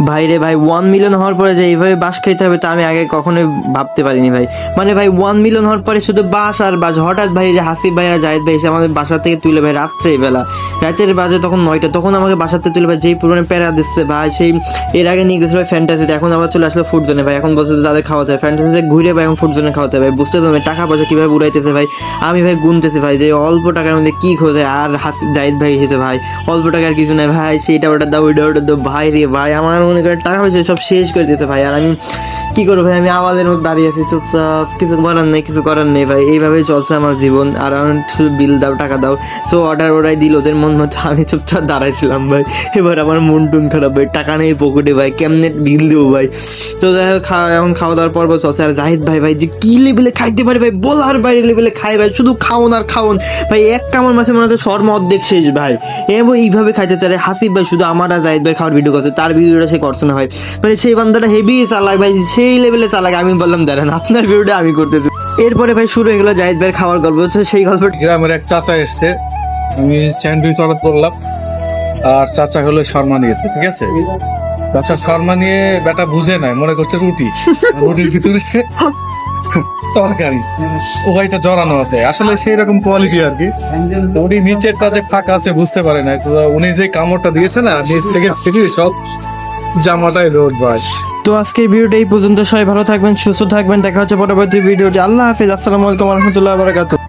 ভাই রে ভাই, 1 মিলিয়ন হওয়ার পরে যে এইভাবে বাস খাইতে হবে তা আমি আগে কখনোই ভাবতে পারিনি ভাই। মানে ভাই 1 মিলিয়ন হওয়ার পরে শুধু বাস আর বাস। হঠাৎ ভাই যে হাসিব ভাই আর জাহিদ ভাই এসে আমাদের বাসা থেকে তুলে ভাই রাতের বাজে তখন 9টা, তখন আমাকে বাসাতে তুলে ভাই যেই পুরোনো প্যারা দিচ্ছে ভাই। সেই এর আগে নিয়ে গেছিল ভাই ফ্যান্টাসিতে, এখন আবার চলে আসলো ফুড জোনে ভাই। এখন বলছে যে তাদের খাওয়াতে হয় ফ্যান্টাসিতে ঘুরে ভাই, এখন ফুড জোনে খাওয়াতে হয় ভাই। বুঝতে তো ভাই টাকা পয়সা কীভাবে উড়াইতেছে ভাই। আমি ভাই গুনতেছি ভাই যে অল্প টাকার মধ্যে কী খোঁজে। আর হাসিব জাহিদ ভাই এসেছে ভাই, অল্প টাকার কিছু নেই ভাই, সেইটা ওটা দাও ওইটা ওটা দাও ভাই রে ভাই। আমার মনে করেন টাকা পয়সা সব শেষ করে দিতে ভাই। আর আমি কি করবো ভাই, আমি আমাদের মধ্যে দাঁড়িয়ে আছি চুপচাপ, কিছু করার নেই ভাই। এইভাবেই চলছে আমার জীবন। আর আমার শুধু বিল দাও টাকা দাও, সো অর্ডার দিল ওদের মন মতো, আমি চুপচাপ দাঁড়াইছিলাম ভাই। এবার আমার মন টুন খারাপ ভাই, টাকা নেই পকেটে ভাই, কেমনে বিল দেবো ভাই। তো যাই হোক এখন খাওয়া দাওয়ার পর্ব চলছে। আর জাহিদ ভাই ভাই যে কি লেভেলে খাইতে পারে ভাই, বলার বাইরে লেভেলে খায় ভাই, শুধু খাওন আর খাওন ভাই। এক কামড় মাসে মনে হচ্ছে শর্মা অর্ধেক শেষ ভাই। এবং এইভাবে খাইতে চায় হাসিব ভাই, শুধু আমার আর জাহিদ ভাই খাওয়ার ভিডিও করছে, তার ভিডিওটা সে করছে না ভাই। মানে সেই বান্দাটা হেভি চালাক ভাই, সেই লেভেলে চালাক। আমি বললাম দাঁড়ান আপনার ভিডিওটা আমি করতেছি। এরপরে ভাই শুরু হয়ে গেলো জাহিদ ভাইয়ের খাওয়ার গল্প। হচ্ছে সেই গল্পটা, গ্রামের এক চাচা এসছে, আমি স্যান্ডউইচ অর্ডার করলাম আর চাচা হলো শর্মা নিয়েছে, ঠিক আছে। চাচা শর্মা নিয়ে বেটা বুঝে নাই, মনে করছে রুটির ভিতরে তরকারি, ওইটা জড়ানো আছে, আসলে সেই রকম কোয়ালিটি আর কি। তো উনি নিচেরটা যে ফাঁকা আছে বুঝতে পারে না, তো উনি যে কামড়টা দিয়েছে না, নিচ থেকে সব জামাটাই রোড ভাই। তো আজকের ভিডিওটা এই পর্যন্ত। সবাই ভালো থাকবেন, সুস্থ থাকবেন, দেখা হচ্ছে পরবর্তী ভিডিওটি। আল্লাহ হাফেজ, আসসালামু আলাইকুম ওয়া রাহমাতুল্লাহি ওয়া বারাকাতুহু।